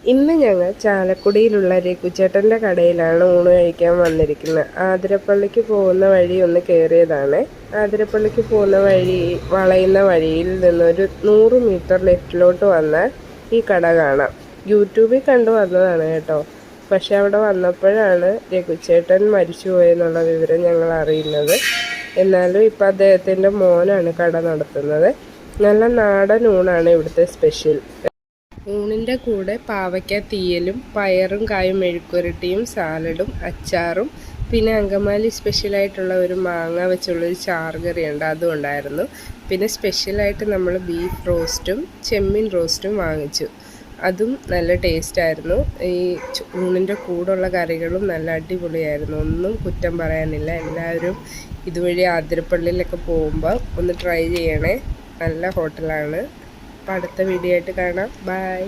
ഇന്ന് ഞങ്ങൾ ചാലക്കുടിയിലുള്ള രഘുചേട്ടൻ്റെ കടയിലാണ് ഊണ് കഴിക്കാൻ വന്നിരിക്കുന്നത്. ആതിരപ്പള്ളിക്ക് പോകുന്ന വഴി ഒന്ന് കയറിയതാണ്. ആതിരപ്പള്ളിക്ക് പോകുന്ന വഴി വളയുന്ന വഴിയിൽ നിന്നൊരു 100 മീറ്റർ ലെഫ്റ്റിലോട്ട് വന്നാൽ ഈ കട കാണാം. യൂട്യൂബിൽ കണ്ടു വന്നതാണ് കേട്ടോ. പക്ഷെ അവിടെ വന്നപ്പോഴാണ് രഘുചേട്ടൻ മരിച്ചുപോയെന്നുള്ള വിവരം ഞങ്ങൾ അറിയുന്നത്. എന്നാലും ഇപ്പം അദ്ദേഹത്തിൻ്റെ മോനാണ് കട നടത്തുന്നത്. നല്ല നാടൻ ഊണാണ് ഇവിടുത്തെ സ്പെഷ്യൽ. ഊണിൻ്റെ കൂടെ പാവയ്ക്ക തീയലും പയറും കായും മെഴുക്കുരട്ടിയും സാലഡും അച്ചാറും പിന്നെ അങ്കമാലി സ്പെഷ്യലായിട്ടുള്ള ഒരു മാങ്ങ വെച്ചുള്ളൊരു ചാറുകറിയുണ്ട്, അതും ഉണ്ടായിരുന്നു. പിന്നെ സ്പെഷ്യലായിട്ട് നമ്മൾ ബീഫ് റോസ്റ്റും ചെമ്മീൻ റോസ്റ്റും വാങ്ങിച്ചു. അതും നല്ല ടേസ്റ്റായിരുന്നു. ഈ ഊണിൻ്റെ കൂടുള്ള കറികളും നല്ല അടിപൊളിയായിരുന്നു. ഒന്നും കുറ്റം പറയാനില്ല. എല്ലാവരും ഇതുവഴി ആതിരപ്പള്ളിയിലൊക്കെ പോകുമ്പോൾ ഒന്ന് ട്രൈ ചെയ്യണേ. നല്ല ഹോട്ടലാണ്. അപ്പോൾ അടുത്ത വീഡിയോ ആയിട്ട് കാണാം. ബൈ.